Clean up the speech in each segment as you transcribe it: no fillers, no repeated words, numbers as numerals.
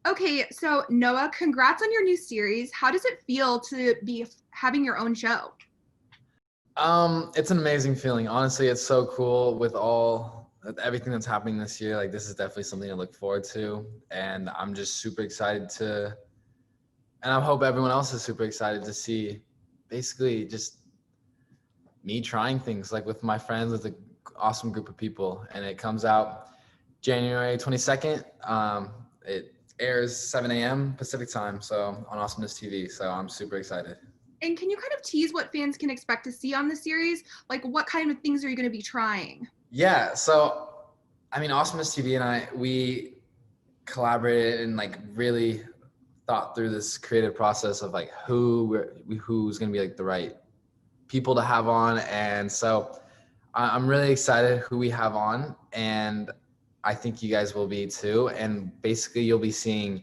Okay, so Noah, congrats on your new series. How does it feel to be having your own show? It's an amazing feeling. Honestly, it's so cool with everything that's happening this year. Like this is definitely something to look forward to. And I'm just super excited and I hope everyone else is super excited to see basically just me trying things like with my friends, with an awesome group of people. And it comes out January 22nd. It airs 7 a.m. Pacific time. So on Awesomeness TV. So I'm super excited. And can you kind of tease what fans can expect to see on the series? Like, what kind of things are you going to be trying? Yeah. So, I mean, Awesomeness TV and we collaborated and like really thought through this creative process of like who's going to be like the right people to have on. And so I'm really excited who we have on, and I think you guys will be too. And basically you'll be seeing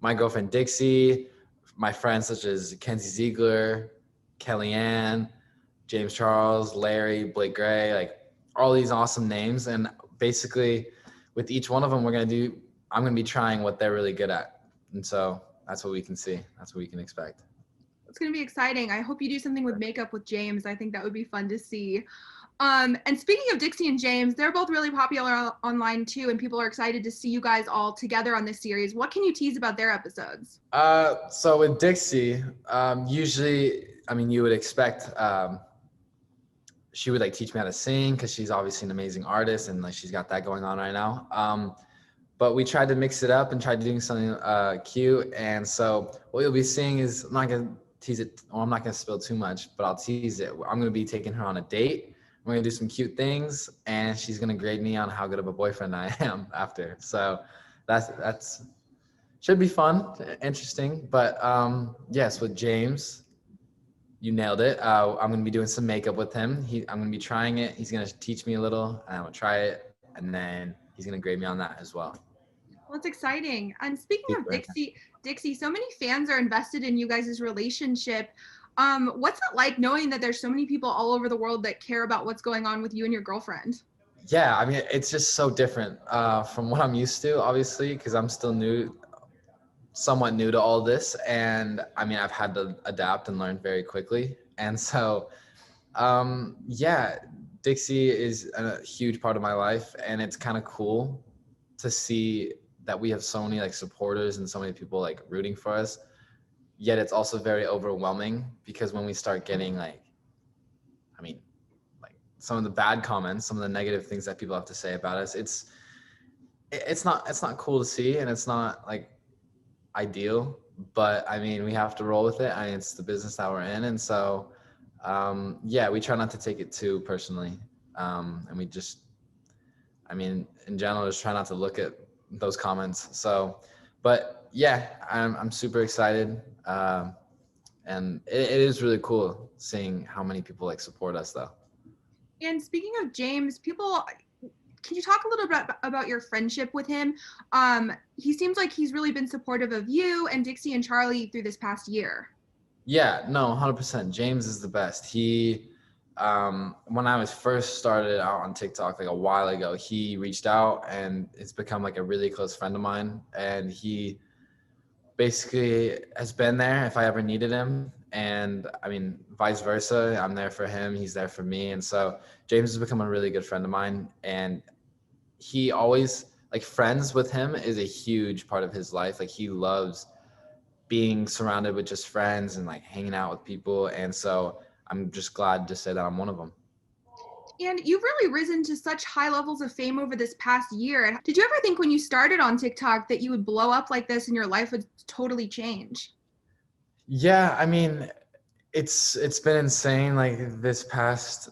my girlfriend Dixie, my friends such as Kenzie Ziegler, Kellyanne, James Charles, Larry, Blake Gray, like all these awesome names. And basically with each one of them, I'm going to be trying what they're really good at. And so that's what we can see. That's what we can expect. It's going to be exciting. I hope you do something with makeup with James. I think that would be fun to see. And speaking of Dixie and James, they're both really popular online too, and people are excited to see you guys all together on this series. What can you tease about their episodes? So with Dixie, usually, I mean, you would expect she would like teach me how to sing because she's obviously an amazing artist and like she's got that going on right now. But we tried to mix it up and tried doing something cute. And so what you'll be seeing is, I'm not gonna tease it, or I'm not gonna spill too much, but I'll tease it. I'm gonna be taking her on a date. We're gonna do some cute things, and she's gonna grade me on how good of a boyfriend I am after. So that's should be fun, interesting. But yes, with James, you nailed it. I'm gonna be doing some makeup with him. I'm gonna be trying it. He's gonna teach me a little, and I'm gonna try it, and then he's gonna grade me on that as well. Well, it's exciting. And speaking of Super. Dixie, so many fans are invested in you guys' relationship. What's it like knowing that there's so many people all over the world that care about what's going on with you and your girlfriend? Yeah, I mean, it's just so different from what I'm used to, obviously, because I'm still somewhat new to all this. And I mean, I've had to adapt and learn very quickly. And so, yeah, Dixie is a huge part of my life. And it's kind of cool to see that we have so many like supporters and so many people like rooting for us. Yet it's also very overwhelming because when we start getting like, I mean, like some of the bad comments, some of the negative things that people have to say about us, it's not cool to see, and it's not like ideal. But I mean, we have to roll with it. I mean, it's the business that we're in, and so yeah, we try not to take it too personally, and we just, I mean, in general, just try not to look at those comments. So, but yeah, I'm super excited, and it is really cool seeing how many people like support us, though. And speaking of James, can you talk a little bit about your friendship with him? He seems like he's really been supportive of you and Dixie and Charlie through this past year. Yeah, no, 100%. James is the best. When I was first started out on TikTok like a while ago, he reached out and it's become like a really close friend of mine. And he basically has been there if I ever needed him. And I mean, vice versa. I'm there for him. He's there for me. And so James has become a really good friend of mine. And he always, like, friends with him is a huge part of his life. Like, he loves being surrounded with just friends and like hanging out with people. And so I'm just glad to say that I'm one of them. And you've really risen to such high levels of fame over this past year. Did you ever think when you started on TikTok that you would blow up like this and your life would totally change? Yeah, I mean, it's been insane. Like this past,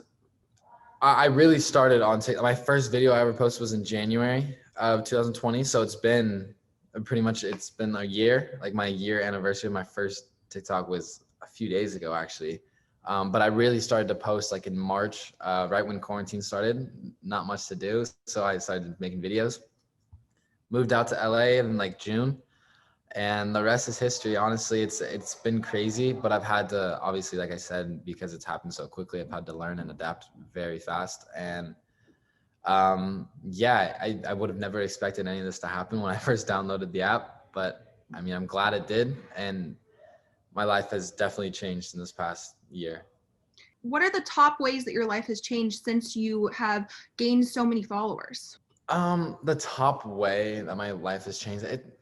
I really started on TikTok. My first video I ever posted was in January of 2020. So it's been a year. Like my year anniversary of my first TikTok was a few days ago, actually. But I really started to post like in March, right when quarantine started. Not much to do, so I started making videos. Moved out to LA in like June, and the rest is history. Honestly, it's been crazy, but I've had to, obviously, like I said, because it's happened so quickly, I've had to learn and adapt very fast. And yeah, I would have never expected any of this to happen when I first downloaded the app. but I mean, I'm glad it did. And my life has definitely changed in this past year. What are the top ways that your life has changed since you have gained so many followers? The top way that my life has changed, it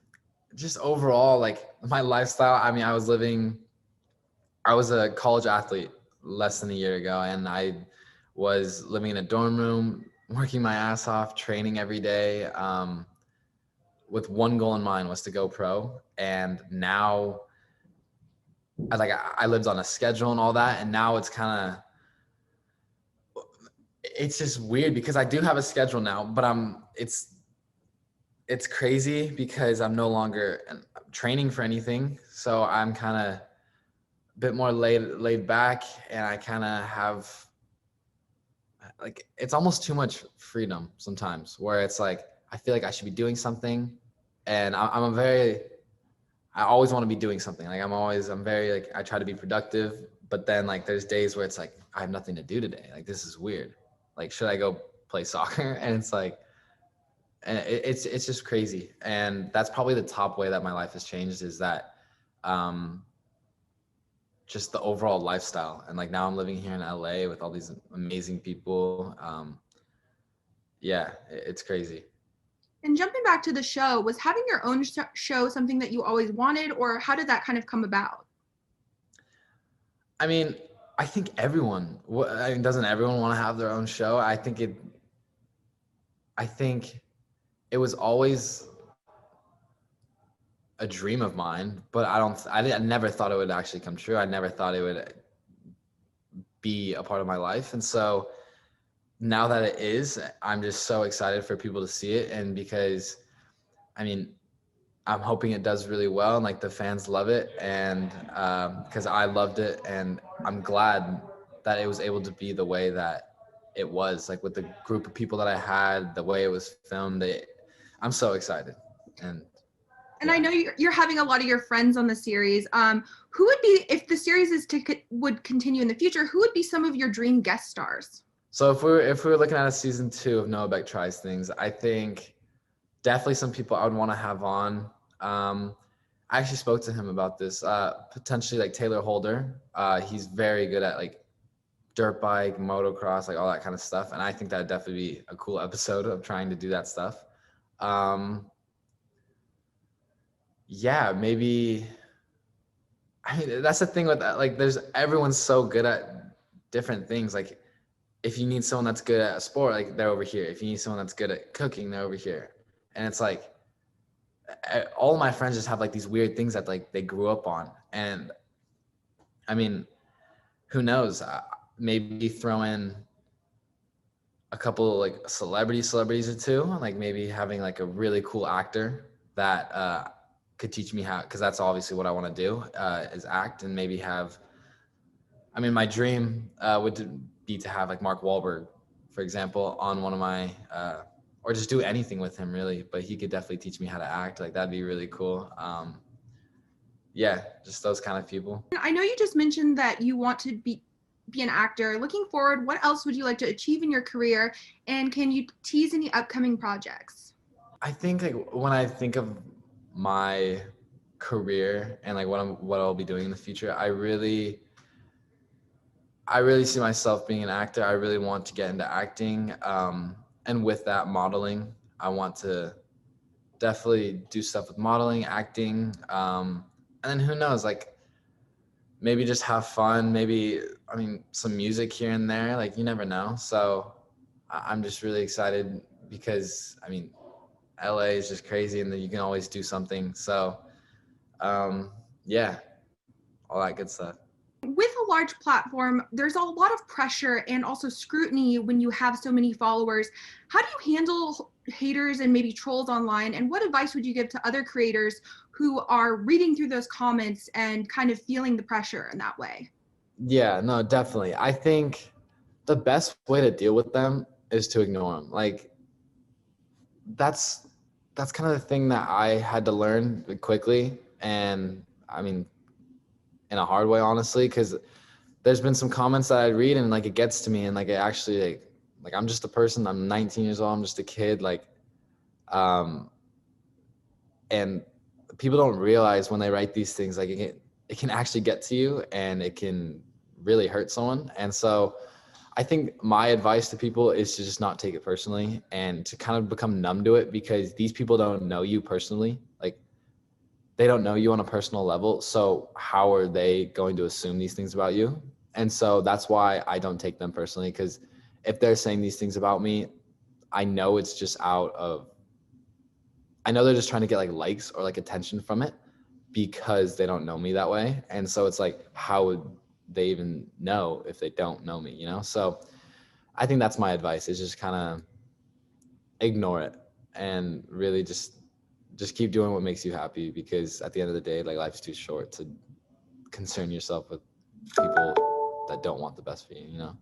just overall, like my lifestyle. I mean, I was a college athlete less than a year ago, and I was living in a dorm room, working my ass off, training every day, with one goal in mind, was to go pro. And now, I lived on a schedule and all that, and now it's just weird because I do have a schedule now, but it's crazy because I'm no longer training for anything, so I'm kind of a bit more laid back, and I kind of have, like, it's almost too much freedom sometimes, where it's like I feel like I should be doing something, and I always want to be doing something. Like I'm very, like, I try to be productive, but then like there's days where it's like I have nothing to do today. Like, this is weird. Like, should I go play soccer? And it's like, and it's just crazy. And that's probably the top way that my life has changed, is that um just the overall lifestyle. And like now I'm living here in LA with all these amazing people. Yeah, it's crazy. And jumping back to the show, was having your own show something that you always wanted, or how did that kind of come about? I mean, I think I mean, doesn't everyone want to have their own show? I think it was always a dream of mine, but I never thought it would actually come true. I never thought it would be a part of my life. And so now that it is, I'm just so excited for people to see it. And because, I mean, I'm hoping it does really well, and like the fans love it. And because I loved it, and I'm glad that it was able to be the way that it was, like with the group of people that I had, the way it was filmed. I'm so excited. And And I know you're having a lot of your friends on the series. Who would be, if the series would continue in the future, who would be some of your dream guest stars? So if we were looking at a season 2 of Beck Tries Things, I think definitely some people I would want to have on. I actually spoke to him about this. Potentially like Taylor Holder. He's very good at like dirt bike, motocross, like all that kind of stuff. And I think that'd definitely be a cool episode of trying to do that stuff. Yeah, maybe. I mean, that's the thing with that. Like, everyone's so good at different things. Like, if you need someone that's good at a sport, like, they're over here. If you need someone that's good at cooking, they're over here. And it's like, all of my friends just have like these weird things that like they grew up on. And I mean, who knows? Maybe throw in a couple of like celebrities or two, like maybe having like a really cool actor that could teach me how, because that's obviously what I want to do, is act. And maybe have, I mean, my dream would be to have like Mark Wahlberg, for example, on one of my, or just do anything with him really, but he could definitely teach me how to act. Like, that'd be really cool. Yeah, just those kind of people. I know you just mentioned that you want to be an actor. Looking forward, what else would you like to achieve in your career? And can you tease any upcoming projects? I think like when I think of my career and like what I'll be doing in the future, I really see myself being an actor. I really want to get into acting, and with that, modeling. I want to definitely do stuff with modeling, acting, and then who knows, like maybe just have fun. Maybe, I mean, some music here and there. Like, you never know. So I'm just really excited because, I mean, LA is just crazy, and then you can always do something. So yeah, all that good stuff. With a large platform, there's a lot of pressure and also scrutiny when you have so many followers. How do you handle haters and maybe trolls online? And what advice would you give to other creators who are reading through those comments and kind of feeling the pressure in that way? Yeah, no, definitely. I think the best way to deal with them is to ignore them. Like, that's kind of the thing that I had to learn quickly, and I mean, in a hard way, honestly, because there's been some comments that I read, and like it gets to me, and like it actually, like I'm just a person. I'm 19 years old. I'm just a kid. Like, and people don't realize when they write these things, like it can actually get to you and it can really hurt someone. And so I think my advice to people is to just not take it personally and to kind of become numb to it, because these people don't know you personally. Like, they don't know you on a personal level. So how are they going to assume these things about you? And so that's why I don't take them personally, because if they're saying these things about me, I know it's just I know they're just trying to get like likes or like attention from it, because they don't know me that way. And so it's like, how would they even know if they don't know me, you know? So I think that's my advice, is just kind of ignore it and really just keep doing what makes you happy, because at the end of the day, like, life's too short to concern yourself with people that don't want the best for you, you know?